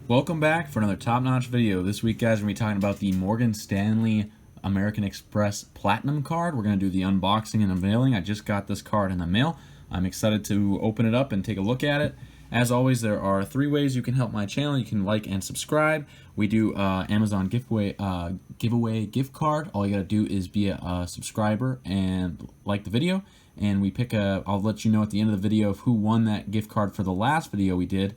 Welcome back for another top-notch video. This week, guys, we're going to be talking about the Morgan Stanley American Express Platinum card. We're going to do the unboxing and unveiling. I just got this card in the mail. I'm excited to open it up and take a look at it. As always, there are 3 ways you can help my channel. You can like and subscribe. We do Amazon giveaway gift card. All you got to do is be a subscriber and like the video. And we pick I'll let you know at the end of the video of who won that gift card for the last video we did.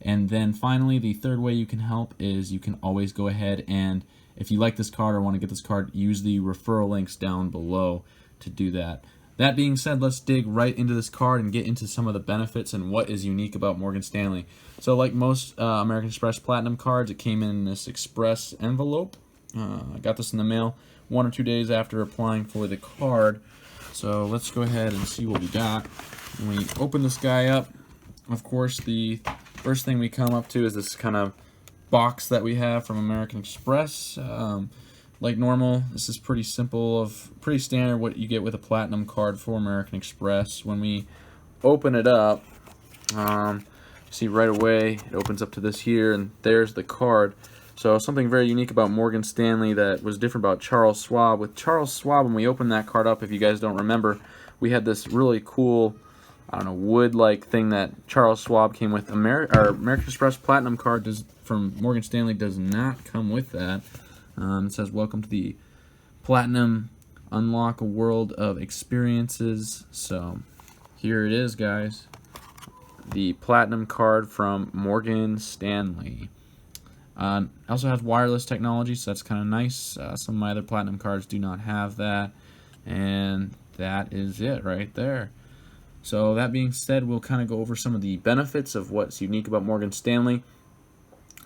And then finally, the third way you can help is you can always go ahead and, if you like this card or want to get this card, use the referral links down below to do that. That being said, let's dig right into this card and get into some of the benefits and what is unique about Morgan Stanley. So like most American Express Platinum cards, it came in this express envelope. I got this in the mail 1 or 2 days after applying for the card. So let's go ahead and see what we got. When we open this guy up, of course, the first thing we come up to is this kind of box that we have from American Express. Like normal, this is pretty simple, pretty standard what you get with a platinum card for American Express. When we open it up, see right away it opens up to this here, and there's the card. So something very unique about Morgan Stanley that was different about Charles Schwab. With Charles Schwab, when we opened that card up, if you guys don't remember, we had this really cool, I don't know, wood-like thing that Charles Schwab came with. American Express Platinum card from Morgan Stanley does not come with that. It says, "Welcome to the Platinum, unlock a world of experiences." So here it is, guys. The Platinum card from Morgan Stanley. It also has wireless technology, so that's kind of nice. Some of my other Platinum cards do not have that. And that is it right there. So that being said, we'll kind of go over some of the benefits of what's unique about Morgan Stanley.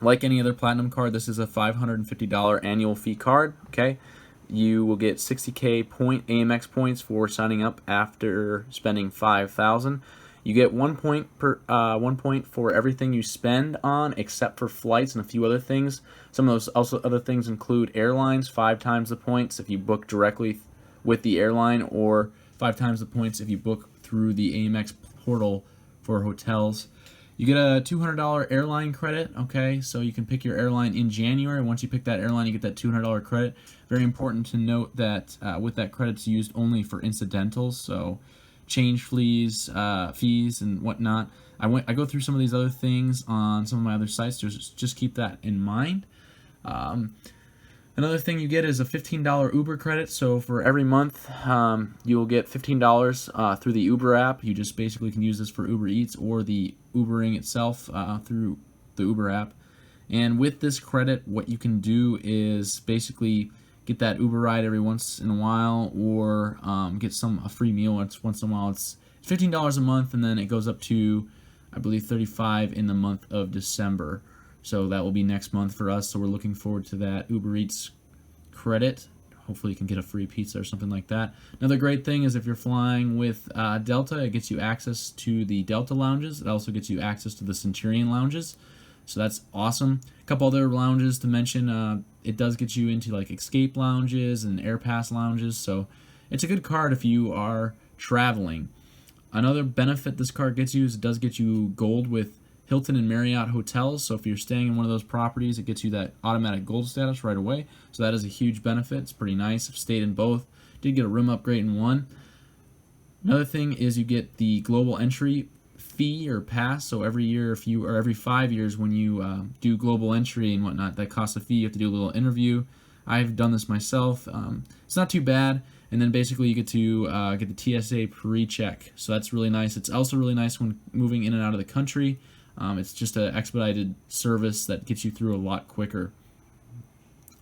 Like any other Platinum card, this is a $550 annual fee card. Okay, you will get 60K AMX points for signing up after spending $5,000. You get 1 point for everything you spend on, except for flights and a few other things. Some of those other things include airlines, 5 times the points if you book directly with the airline, or 5 times the points if you book through the AMX portal for hotels. You get a $200 airline credit, okay? So you can pick your airline in January. Once you pick that airline, you get that $200 credit. Very important to note that with that credit, it's used only for incidentals, so change fees and whatnot. I go through some of these other things on some of my other sites, just keep that in mind. Another thing you get is a $15 Uber credit. So for every month, you'll get $15 through the Uber app. You just basically can use this for Uber Eats or the Ubering itself through the Uber app. And with this credit, what you can do is basically get that Uber ride every once in a while, or get a free meal once in a while. It's $15 a month, and then it goes up to, I believe, $35 in the month of December. So that will be next month for us, so we're looking forward to that Uber Eats credit. Hopefully you can get a free pizza or something like that. Another great thing is if you're flying with Delta, it gets you access to the Delta lounges. It also gets you access to the Centurion lounges, so that's awesome. A couple other lounges to mention, it does get you into like escape lounges and AirPass lounges, so it's a good card if you are traveling. Another benefit this card gets you is it does get you gold with Hilton and Marriott hotels, so if you're staying in one of those properties, it gets you that automatic gold status right away, so that is a huge benefit. It's pretty nice. I've stayed in both. Did get a room upgrade in one. Another thing is you get the global entry fee or pass, so every year, every 5 years when you do global entry and whatnot, that costs a fee. You have to do a little interview. I've done this myself. It's not too bad. And then basically you get to get the TSA pre-check, so that's really nice. It's also really nice when moving in and out of the country. It's just an expedited service that gets you through a lot quicker.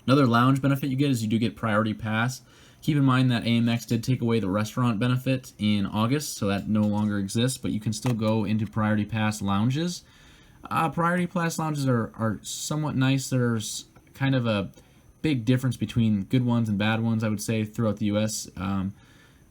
Another lounge benefit you get is you do get priority pass. Keep in mind that AMX did take away the restaurant benefit in August, so that no longer exists, but you can still go into priority pass lounges. Priority pass lounges are somewhat nice. There's kind of a big difference between good ones and bad ones, I would say, throughout the U.S.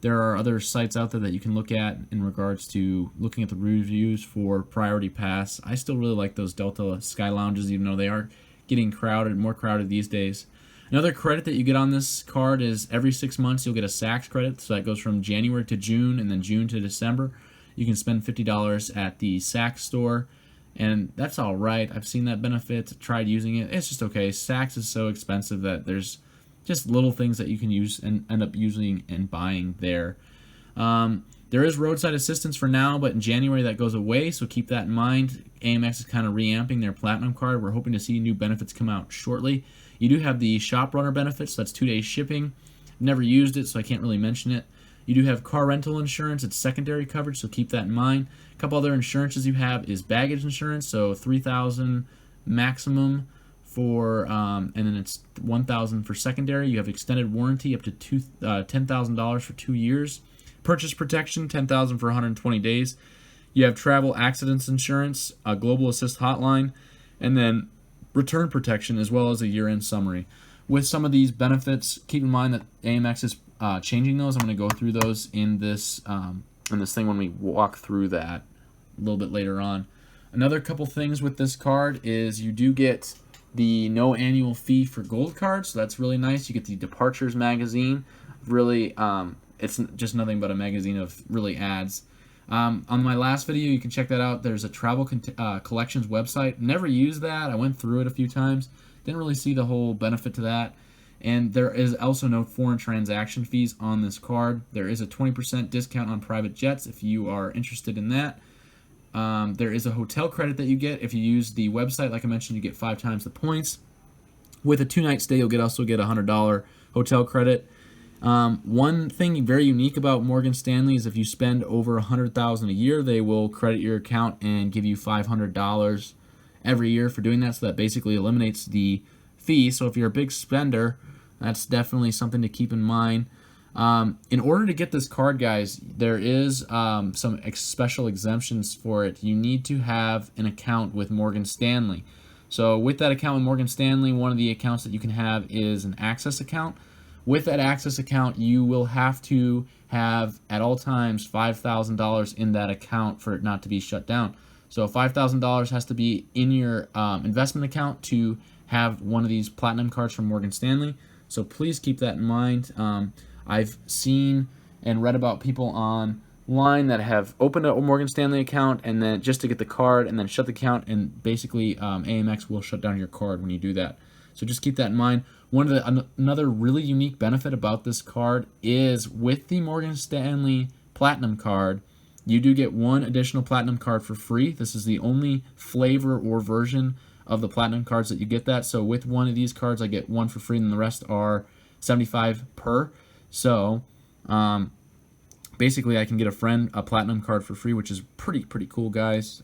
There are other sites out there that you can look at in regards to looking at the reviews for Priority Pass. I still really like those Delta Sky Lounges, even though they are getting more crowded these days. Another credit that you get on this card is every 6 months you'll get a Saks credit. So that goes from January to June and then June to December. You can spend $50 at the Saks store and that's all right. I've seen that benefit, tried using it. It's just okay. Saks is so expensive that there's just little things that you can use and end up using and buying there. There is roadside assistance for now, but in January that goes away, so keep that in mind. AMX is kind of reamping their Platinum card. We're hoping to see new benefits come out shortly. You do have the Shop Runner benefits, so that's 2-day shipping. Never used it, so I can't really mention it. You do have car rental insurance. It's secondary coverage, so keep that in mind. A couple other insurances you have is baggage insurance, so $3,000 maximum for, and then it's $1,000 for secondary. You have extended warranty up to $10,000 for 2 years. Purchase protection, $10,000 for 120 days. You have travel accidents insurance, a global assist hotline, and then return protection as well as a year-end summary. With some of these benefits, keep in mind that AMX is changing those. I'm going to go through those in this thing when we walk through that a little bit later on. Another couple things with this card is you do get the no annual fee for gold cards, so that's really nice. You get the Departures magazine. Really, it's just nothing but a magazine of really ads. On my last video, you can check that out. There's a travel collections website. Never used that. I went through it a few times. Didn't really see the whole benefit to that. And there is also no foreign transaction fees on this card. There is a 20% discount on private jets if you are interested in that. There is a hotel credit that you get if you use the website. Like I mentioned, you get 5 times the points. With a 2-night stay, you'll also get a $100 hotel credit. One thing very unique about Morgan Stanley is if you spend over $100,000 a year, they will credit your account and give you $500 every year for doing that. So that basically eliminates the fee. So if you're a big spender, that's definitely something to keep in mind. In order to get this card, guys, there is some special exemptions for it. You need to have an account with Morgan Stanley. So with that account with Morgan Stanley, one of the accounts that you can have is an Access account. With that Access account, you will have to have at all times $5,000 in that account for it not to be shut down. So $5,000 has to be in your investment account to have one of these platinum cards from Morgan Stanley. So please keep that in mind. I've seen and read about people online that have opened a Morgan Stanley account and then just to get the card and then shut the account, and basically AMX will shut down your card when you do that. So just keep that in mind. Another really unique benefit about this card is with the Morgan Stanley Platinum card, you do get one additional Platinum card for free. This is the only flavor or version of the Platinum cards that you get that. So with one of these cards, I get one for free, and the rest are $75 per. So basically, I can get a friend a Platinum card for free, which is pretty cool, guys.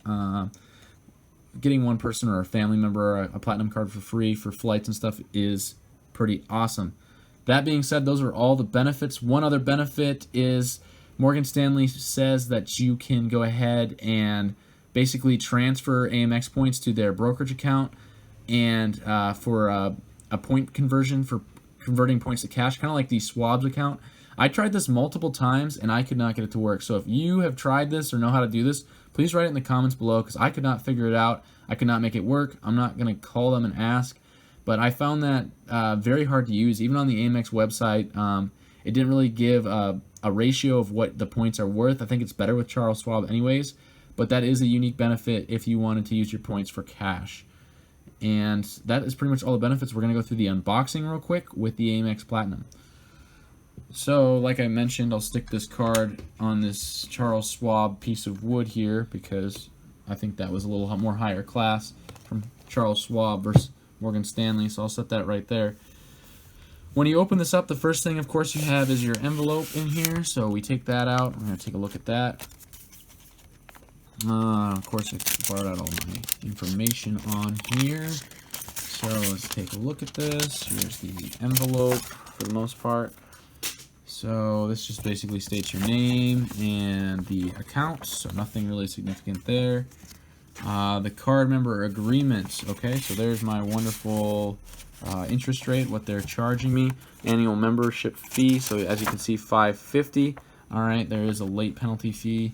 Getting one person or a family member a Platinum card for free for flights and stuff is pretty awesome. That being said, those are all the benefits. One other benefit is Morgan Stanley says that you can go ahead and basically transfer AMX points to their brokerage account, and for a point conversion for converting points to cash, kind of like the Schwab's account. I tried this multiple times and I could not get it to work. So if you have tried this or know how to do this, please write it in the comments below, because I could not figure it out. I could not make it work. I'm not going to call them and ask, but I found that very hard to use. Even on the AMX website, it didn't really give a ratio of what the points are worth. I think it's better with Charles Schwab anyways, but that is a unique benefit if you wanted to use your points for cash. And that is pretty much all the benefits. We're going to go through the unboxing real quick with the AMX Platinum. So, like I mentioned, I'll stick this card on this Charles Schwab piece of wood here because I think that was a little more higher class from Charles Schwab versus Morgan Stanley. So I'll set that right there. When you open this up, the first thing, of course, you have is your envelope in here. So we take that out. We're going to take a look at that. Of course, I borrowed out all my information on here. So let's take a look at this. Here's the envelope for the most part. So this just basically states your name and the account, so nothing really significant there. The card member agreements, okay, so there's my wonderful interest rate, what they're charging me. Annual membership fee, so as you can see, $5.50. All right, there is a late penalty fee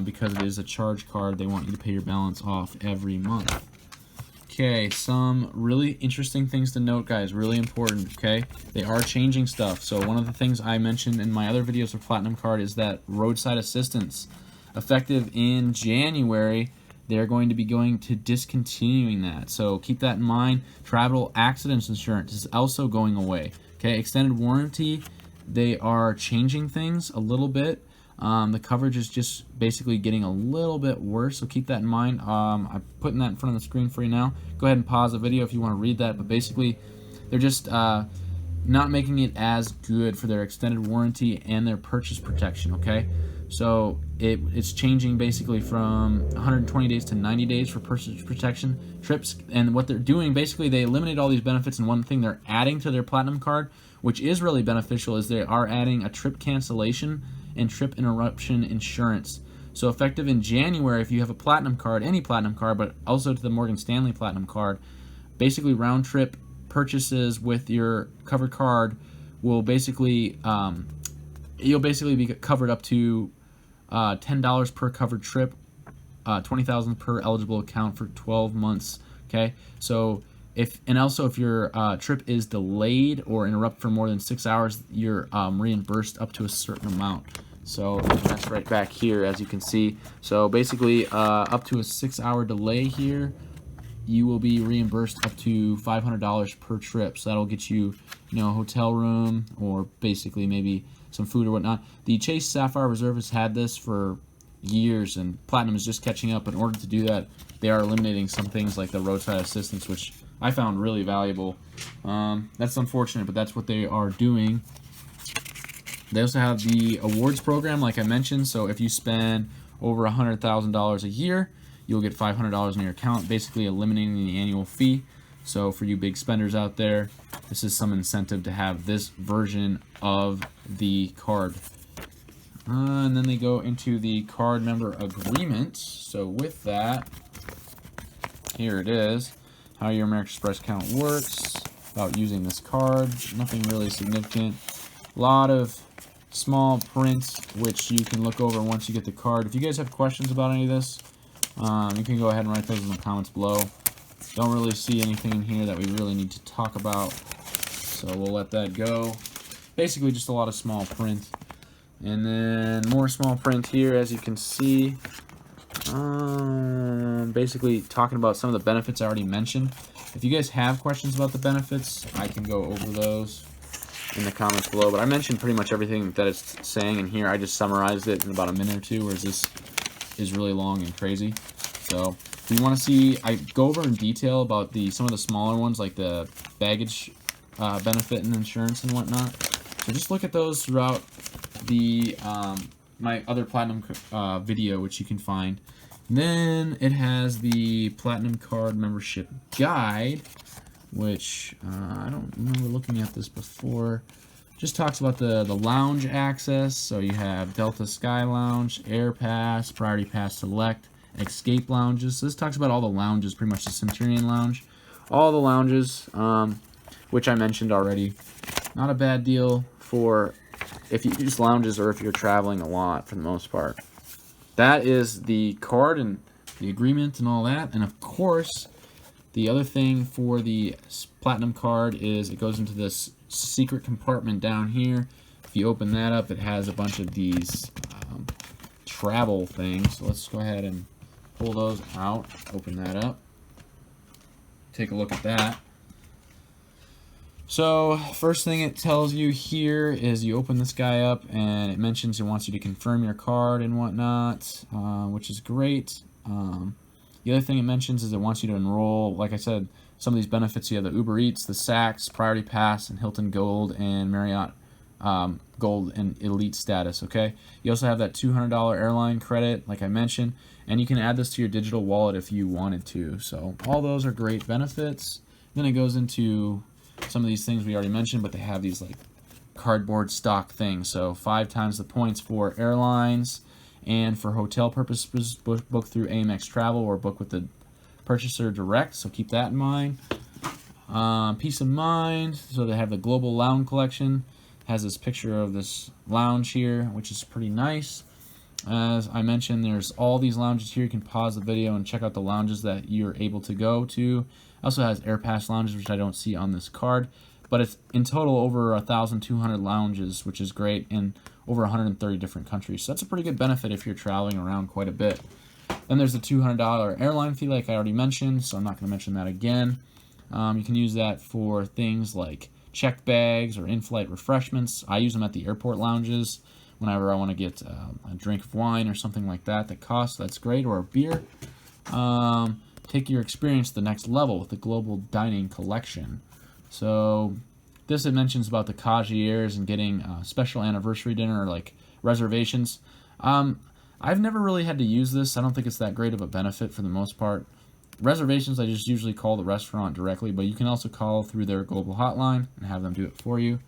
because it is a charge card. They want you to pay your balance off every month. Okay, some really interesting things to note, guys, really important, okay? They are changing stuff. So one of the things I mentioned in my other videos for Platinum Card is that roadside assistance. Effective in January, they're going to be going to discontinuing that. So keep that in mind. Travel accidents insurance is also going away. Okay, extended warranty, they are changing things a little bit. The coverage is just basically getting a little bit worse, so keep that in mind. I'm putting that in front of the screen for you now. Go ahead and pause the video if you want to read that, but basically they're just not making it as good for their extended warranty and their purchase protection, okay? So it's changing basically from 120 days to 90 days for purchase protection trips. And what they're doing, basically they eliminate all these benefits, and one thing they're adding to their Platinum card, which is really beneficial, is they are adding a trip cancellation and trip interruption insurance. So effective in January, if you have a Platinum card, any Platinum card, but also to the Morgan Stanley Platinum card, basically round trip purchases with your covered card will basically you'll basically be covered up to $10 per covered trip, $20,000 per eligible account for 12 months. Okay, so if your trip is delayed or interrupted for more than 6 hours, you're reimbursed up to a certain amount. So that's right back here, as you can see. So basically, up to a 6-hour delay here, you will be reimbursed up to $500 per trip. So that'll get you, a hotel room or basically maybe some food or whatnot. The Chase Sapphire Reserve has had this for years, and Platinum is just catching up. In order to do that, they are eliminating some things like the roadside assistance, which I found really valuable. That's unfortunate, but that's what they are doing. They also have the awards program, like I mentioned. So if you spend over $100,000 a year, you'll get $500 in your account, basically eliminating the annual fee. So for you big spenders out there, this is some incentive to have this version of the card. And then they go into the card member agreement. So with that, here it is, how your American Express account works, about using this card, nothing really significant. A lot of small print, which you can look over once you get the card. If you guys have questions about any of this, you can go ahead and write those in the comments below. Don't really see anything in here that we really need to talk about, so we'll let that go. Basically just a lot of small print. And then more small print here, as you can see. Basically talking about some of the benefits I already mentioned. If you guys have questions about the benefits, I can go over those in the comments below. But I mentioned pretty much everything that it's saying in here. I just summarized it in about a minute or two, whereas this is really long and crazy. So if you want to see, I go over in detail about some of the smaller ones, like the baggage benefit and insurance and whatnot. So just look at those throughout the my other Platinum video, which you can find. And then it has the Platinum Card Membership Guide, which I don't remember looking at this before. Just talks about the lounge access. So you have Delta Sky Lounge, Air Pass, Priority Pass Select, Escape Lounges. So this talks about all the lounges, pretty much the Centurion Lounge. All the lounges, which I mentioned already. Not a bad deal for if you use lounges or if you're traveling a lot for the most part. That is the card and the agreement and all that. And of course, the other thing for the Platinum card is it goes into this secret compartment down here. If you open that up, it has a bunch of these travel things. So let's go ahead and pull those out. Open that up. Take a look at that. So first thing it tells you here is you open this guy up and it mentions it wants you to confirm your card and whatnot, which is great. The other thing it mentions is it wants you to enroll, like I said, some of these benefits. You have the Uber Eats, the Saks, Priority Pass, and Hilton Gold and Marriott Gold and Elite status, okay? You also have that $200 airline credit, like I mentioned, and you can add this to your digital wallet if you wanted to. So all those are great benefits. Then it goes into some of these things we already mentioned, but they have these like cardboard stock things. So 5 times the points for airlines, and for hotel purposes, book through Amex Travel or book with the purchaser direct. So keep that in mind. Peace of mind. So they have the Global Lounge Collection. Has this picture of this lounge here, which is pretty nice. As I mentioned, there's all these lounges here. You can pause the video and check out the lounges that you're able to go to. Also has AirPass lounges, which I don't see on this card, but it's in total over 1,200 lounges, which is great, in over 130 different countries. So that's a pretty good benefit if you're traveling around quite a bit. Then there's the $200 airline fee, like I already mentioned, so I'm not going to mention that again. You can use that for things like checked bags or in-flight refreshments. I use them at the airport lounges whenever I want to get a drink of wine or something like that costs. That's great, or a beer. Take your experience to the next level with the Global Dining Collection. So this it mentions about the Cagiers and getting special anniversary dinner or like reservations. I've never really had to use this. I don't think it's that great of a benefit for the most part. Reservations, I just usually call the restaurant directly, but you can also call through their global hotline and have them do it for you.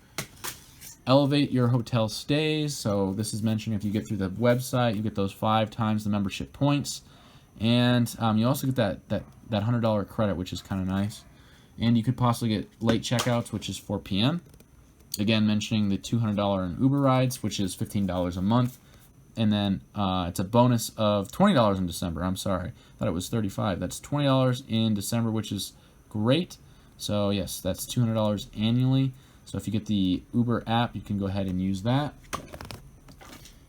Elevate your hotel stays. So this is mentioning if you get through the website, you get those 5 times the membership points. And you also get that $100 credit, which is kind of nice. And you could possibly get late checkouts, which is 4 p.m. Again, mentioning the $200 in Uber rides, which is $15 a month. And then it's a bonus of $20 in December. I'm sorry. I thought it was $35. That's $20 in December, which is great. So, yes, that's $200 annually. So if you get the Uber app, you can go ahead and use that.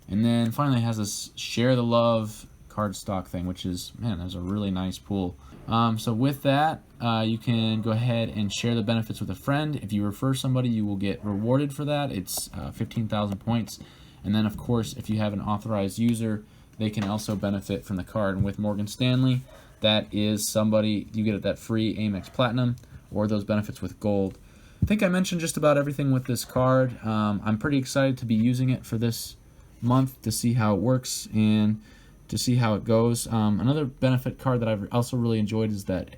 And then finally it has this Share the Love card stock thing, which is, man, that's a really nice pool. So with that, you can go ahead and share the benefits with a friend. If you refer somebody, you will get rewarded for that. It's 15,000 points. And then, of course, if you have an authorized user, they can also benefit from the card. And with Morgan Stanley, that is somebody, you get that free Amex Platinum or those benefits with Gold. I think I mentioned just about everything with this card. I'm pretty excited to be using it for this month to see how it works and to see how it goes. Another benefit card that I've also really enjoyed is that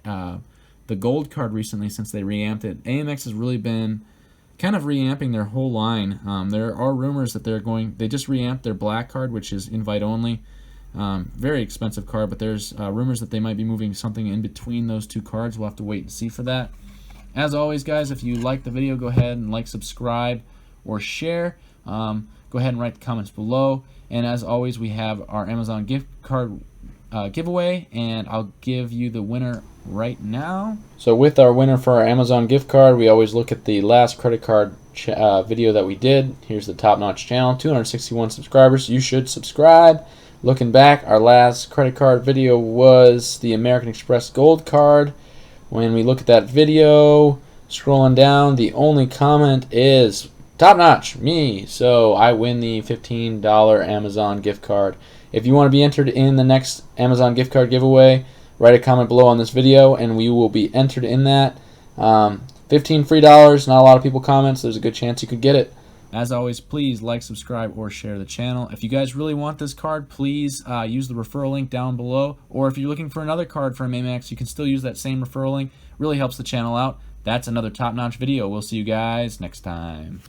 the Gold card recently, since they reamped it. Amex has really been kind of reamping their whole line. There are rumors that they just reamped their Black card, which is invite only. Very expensive card, but there's rumors that they might be moving something in between those two cards. We'll have to wait and see for that. As always, guys, if you like the video, go ahead and like, subscribe, or share. Go ahead and write the comments below. And as always, we have our Amazon gift card giveaway, and I'll give you the winner right now. So with our winner for our Amazon gift card, we always look at the last credit card video that we did. Here's the Top Notch channel, 261 subscribers. You should subscribe. Looking back, our last credit card video was the American Express Gold card. When we look at that video, scrolling down, the only comment is Top Notch, me. So I win the $15 Amazon gift card. If you want to be entered in the next Amazon gift card giveaway, write a comment below on this video and we will be entered in that. 15 free dollars, not a lot of people comment, so there's a good chance you could get it. As always, please like, subscribe, or share the channel. If you guys really want this card, please use the referral link down below. Or if you're looking for another card from Amex, you can still use that same referral link. Really helps the channel out. That's another top-notch video. We'll see you guys next time.